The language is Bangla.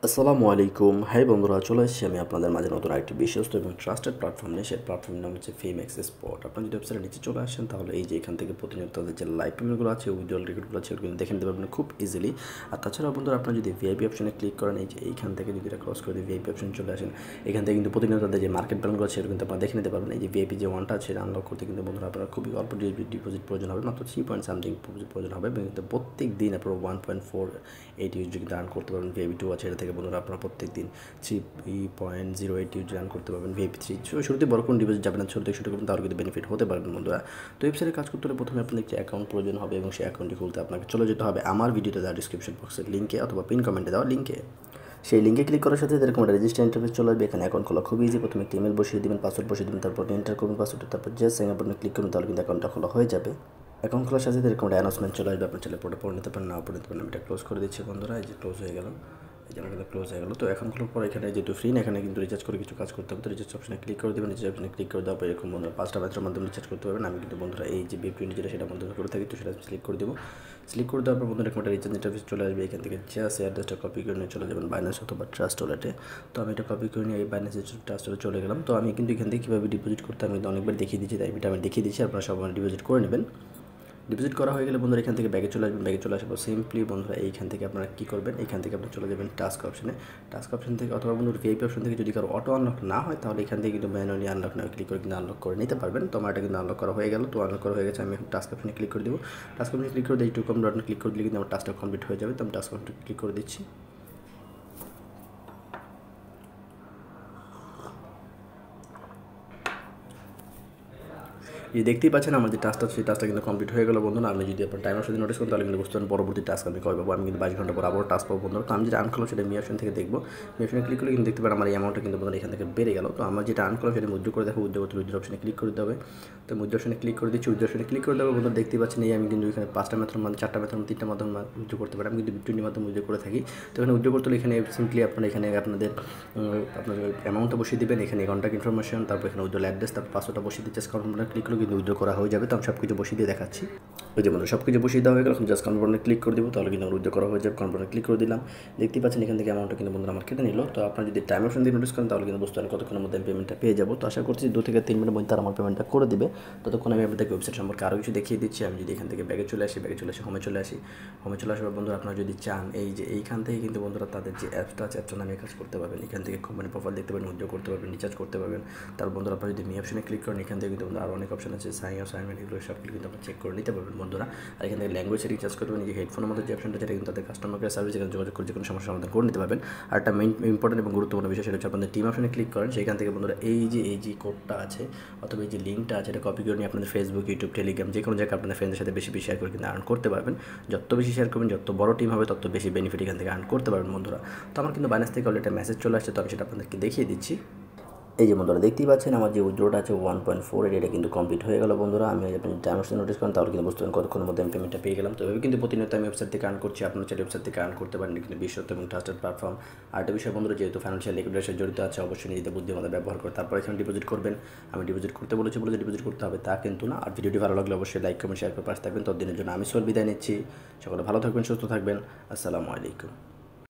আসসালামু আলাইকুম। হাই বন্ধুরা, চলে এসেছি আমি আপনাদের মাঝে নতুন আরেকটি বিশ্বস্ত এবং ট্রাস্টেড প্ল্যাটফর্ম নিয়ে। সেই প্ল্যাটফর্মের নাম হচ্ছে ফেমেক্স স্পট। আপনারা যদি ওয়েবসাইটের নিচে চলে আসেন তাহলে এই যে এখান থেকে প্রতিনিয়ত তাদের যে লাইভ পেমেন্টগুলো আছে, উইথড্রল টিকিটগুলো আছে, ওগুলো কিন্তু দেখে নিতে পারবেন খুব ইজিলি। আর তাছাড়াও বন্ধুরা, আপনারা যদি ভিআইপি অপশনে ক্লিক করেন, এই যে এইখান থেকে যদি এটা ক্রস করে দিয়ে ভিআইপি অপশনে চলে আসেন, এখান থেকে কিন্তু প্রতিনিয়ত তাদের যে মার্কেট প্ল্যানগুলো আছে সেগুলো কিন্তু আপনারা দেখে নিতে পারবেন। এই যে ভিআইপি যে ওয়ানটা আছে সেটা আনলক করতে কিন্তু বন্ধুরা আপনারা খুবই অল্প ডিপোজিট প্রয়োজন হবে, মাত্র 3 পয়েন্ট সামথিং প্রয়োজন হবে, এবং কিন্তু প্রত্যেক দিন আপনারা 1.48 ইউজ কিন্তু আর্ন করতে পারবেন। ভিআইপি 2 আছে, এটা থেকে বন্ধুরা আপনারা প্রত্যেক দিন 3.08 ইউজ রান করতে পারবেন। ভিআইপি 3 শুরুতে বড় কোনো ডিপোজিট যাবে না, শুরু থেকে শুরু করবেন, তাহলে কিন্তু বেনিফিট হতে পারবেন বন্ধুরা। তো ওয়েবসাইটে কাজ করতে হলে প্রথমে আপনাদের একটি অ্যাকাউন্ট প্রয়োজন হবে, এবং সেই অ্যাকাউন্টটি খুলতে আপনাকে চলে যেতে হবে আমার ভিডিওতে দেওয়া ডিসক্রিপশন বক্সের লিঙ্কে অথবা পিন কমেন্টে দেওয়া লিঙ্কে। সেই লিঙ্কে ক্লিক করার সাথে এরকম একটা রেজিস্টার ইন্টারফেস চলে আসবে। এখানে অ্যাকাউন্ট খোলা খুবই ইজি। প্রথমে একটি ইমেল বসিয়ে দেবেন, পাসওয়ার্ড বসিয়ে দেবেন, তারপর এন্টার করবেন পাসওয়ার্ড, তারপর জাস্ট সাইন আপ বাটনে ক্লিক করবেন, তাহলে কিন্তু অ্যাকাউন্টটা খোলা হয়ে যাবে। অ্যাকাউন্ট খোলার সাথে এরকম একটা অ্যানাউন্সমেন্ট চলে আসবে, আপনার ছেলে পড়ে নিতে পারেন, নাও পড়ে নিতে পারেন। আমি এটা ক্লোজ করে দিচ্ছি বন্ধুরা। এই যে ক্লোজ হয়ে গেল, এই যে আমার কিন্তু ক্লোজ হয়ে গেলো। তো এখন খোলার পর এখানে যেহেতু ফ্রি না, এখানে কিন্তু রিচার্জ করে কিছু কাজ করতে হবে। তো রিচার্জ অপশনে ক্লিক করে দেবেন। রিচার্জ অপশনে ক্লিক করে দেওয়ার পর এরকম বন্ধুরা 5টা ব্যাচের মাধ্যমে রিচার্জ করতে পারবেন। আমি কিন্তু বন্ধুরা এই যে বিপ20 যেটা সেটার মাধ্যমে করে থাকি, তো সেটা সিলেক্ট করে দেবো। সিলেক্ট করে দেওয়ার পর বন্ধুরা এরকম একটা রিচার্জ ইন্টারফেস চলে আসবে। এখান থেকে জাস্ট অ্যাড্রেসটা কপি করে নিয়ে চলে যাবেন বাইন্যান্স অথবা ট্রাস্ট ওয়ালেটে। তো আমি এটা কপি করে নিয়ে এই বাইন্যান্স ট্রাস্ট ওয়ালেটে চলে গেলাম। তো আমি কিন্তু এখান থেকে কীভাবে ডিপোজিট করতে আমি কিন্তু অনেকবার দেখিয়ে দিচ্ছি, তাই এটা আমি দেখিয়ে দিচ্ছি, আপনারা সবাই ডিপোজিট করে নেবেন। ডিপোজিট করা হয়ে গেলে বন্ধুরা এখান থেকে ব্যাগে চলে আসবেন। ব্যাগে চলে আসার পর সিম্পলি বন্ধুরা এইখান থেকে আপনারা কী করবেন, এখান থেকে আপনারা চলে যাবেন টাস্ক অপশনে। টাস্ক অপশন থেকে অথবা বন্ধুরা ভিআইপি অপশন থেকে যদি কারো অটো আনলক না হয়, তাহলে এখান থেকে কিন্তু ম্যানুয়ালি আনলক না ক্লিক করে কিন্তু আনলক করে নিতে পারবেন। তো আমার এটা কিন্তু আনলক করা হয়ে গেল। তো আনলক করা হয়ে গেছে, আমি এখন টাস্ক অপশনে ক্লিক করে দেবো। টাস্ক অপশনে ক্লিক করে দিয়ে একটু বাটনে ক্লিক করে দিলে কিন্তু আমার টাস্কটা কমপ্লিট হয়ে যাবে। তো আমি টাস্ক অপশনে ক্লিক করে দিচ্ছি। এই দেখতেই পাচ্ছেন আমার যে টাস্কটা, সেই টাস্কটা কিন্তু কমপ্লিট হয়ে গেল বন্ধুরা। আমি যদি আপনার টাইমের সাথে নোটিস করেন, তাহলে কিন্তু বুঝতে পারেন পরবর্তী টাস্ক আমি কবে পাবো। আমি কিন্তু 22 ঘন্টা পর আবার টাস্ক পাবো বন্ধুরা। তো আমি যেটা আর্ন করলাম সেটা মি অপশন থেকে দেখবো। মি অপশনে ক্লিক করলে কিন্তু দেখতে পারেন আমার এই অ্যামাউন্টটা কিন্তু বন্ধুরা এখান থেকে বেড়ে গেল। তো আমার যেটা আর্ন করলাম সেটা উইথড্র করে দেখো, উইথড্র অপশনে ক্লিক করে দিতে হবে। তো উইথড্র অপশনে ক্লিক করে দিচ্ছি। উইথড্র অপশনে ক্লিক করে দেবো বন্ধুরা। দেখতে পাচ্ছেন এই আমি কিন্তু এখানে 5টা মেথড মানে 4টা মেথড 3টা মাধ্যমে উইথড্র করতে পারি। আমি কিন্তু বিপ20 মাধ্যমে উইথড্র করে থাকি। তো এখানে উইথড্র করতে হলে এখানে সিম্পলি আপনারা এখানে আপনাদের অ্যামাউন্টটা বসিয়ে দেবেন, এখানে কন্ট্যাক্ট ইনফরমেশন, তারপর এখানে উইথড্র অ্যাড্রেস, তারপর পাসওয়ার্ডটা বসিয়ে দিচ্ছে। কনফার্ম ক্লিক করলে কিন্তু উইথড্র করা হয়ে যাবে। তো আমি সব কিছু বসিয়ে দিয়ে দেখাচ্ছি। ওই যে বন্ধুরা সব কিছু বসিয়ে দেওয়া হয়ে গেল। এখন জাস্ট কনফার্মে ক্লিক করে দেবো, তাহলে কিন্তু আমার উইথড্র করা হয়ে যাবে। কনফার্মে ক্লিক করে দিলাম। দেখতেই পাচ্ছেন এখান থেকে অ্যামাউন্টটা কিন্তু বন্ধুরা আমার কেটে নিল। তো আপনার যদি টাইম অপশন দিয়ে নোটিস করেন, তাহলে কিন্তু বুঝতে পারেন কতক্ষণের মধ্যে আমি পেমেন্টটা পেয়ে যাবো। তো আশা করছি 2 থেকে 3 মিনিটের মধ্যে তারা আমার পেমেন্টটা করে দেবে। ততক্ষণ আমি আপনাদেরকে ওয়েবসাইট সম্পর্কে আরও কিছু দেখিয়ে দিচ্ছি। আমি যদি এখান থেকে ব্যাগে চলে আসি হোমে চলে আসি। হোমে চলে আসার বন্ধুরা আপনারা যদি চান, এই যে এইখান থেকে কিন্তু বন্ধুরা তাদের যে অ্যাপসটা আছে, অ্যাপসটা নামে কাজ করতে পারবেন। এখান থেকে কোম্পানি প্রোফাইল দেখতে পাবেন, উইথড্র করতে পারবেন, রিচার্জ করতে পারবেন। তারপর বন্ধুরা আপনারা যদি মি অপশনে ক্লিক করেন, এখান থেকে কিন্তু আরও অনেক অপশন আছে, সাইনমেন্ট, এগুলো সবগুলো কিন্তু আপনারা চেক করে নিতে পারবেন বন্ধুরা। আর এখান থেকে ল্যাঙ্গুয়েজ সেটিং চেঞ্জ করতে পারবেন। যে হেডফোনের মধ্যে যে অপশনটা, যেটা কিন্তু তাদের কাস্টমার কেয়ার সার্ভিস, এখানে যোগাযোগ করে যে কোনো সমস্যার সমাধান করে নিতে পারবেন। আর একটা মেইন ইম্পর্টেন্ট এবং গুরুত্বপূর্ণ বিষয়, সেটা হচ্ছে আপনাদের টিম অপশনে ক্লিক করেন। সেখান থেকে বন্ধুরা এই যে কোডটা আছে অথবা এই যে লিঙ্কটা আছে, এটা কপি করে নিয়ে আপনাদের ফেসবুক, ইউটিউব, টেলিগ্রাম যে কোনো জায়গায় আপনাদের ফ্রেন্ডদের সাথে বেশি শেয়ার করে কিন্তু আর্ন করতে পারবেন। যত বেশি শেয়ার করবেন, যত বড় টিম হবে, তত বেশি বেনিফিট এখান থেকে আর্ন করতে পারবেন বন্ধুরা। তো আমার কিন্তু বাইন্যান্স থেকে অলরেডি একটা মেসেজ চলে আসছে, তো আমি সেটা আপনাদেরকে দেখিয়ে দিচ্ছি। এই যে বন্ধুরা দেখতেই পাচ্ছেন আমার যে উইথড্রটা আছে 1.4, এটা কিন্তু কমপ্লিট হয়ে গেল বন্ধুরা। আমি আপনি টাইম অপশন নোটিস করেন, তাহলে কিন্তু বুঝতে পারেন কতক্ষণের মধ্যে আমি পেমেন্টটা পেয়ে গেলাম। তো এভাবে কিন্তু প্রতিনিয়ত আমি ওয়েবসাইট থেকে আর্ন করছি। আপনার চাইলে ওয়েবসাইট থেকে আর্ন করতে পারেন, কিন্তু বিশ্বস্ত এবং ট্রাস্টেড প্ল্যাটফর্ম। আর একটা বিষয় বন্ধুরা, যেহেতু ফাইন্যান্সিয়াল লিকুইডিটির সাথে জড়িত আছে, অবশ্যই নিজেদের বুদ্ধিমত্তা ব্যবহার করে তারপর এখানে ডিপোজিট করবেন। আমি ডিপোজিট করতে বলে যে ডিপোজিট করতে হবে তা কিন্তু না। আর ভিডিওটি ভালো লাগলে অবশ্যই লাইক কমেন্ট শেয়ার করে পাশে থাকবেন। ততদিনের জন্য আমি সোহেল বিদায় নিচ্ছি। সকলে ভালো থাকবেন, সুস্থ থাকবেন। আসসালামু আলাইকুম।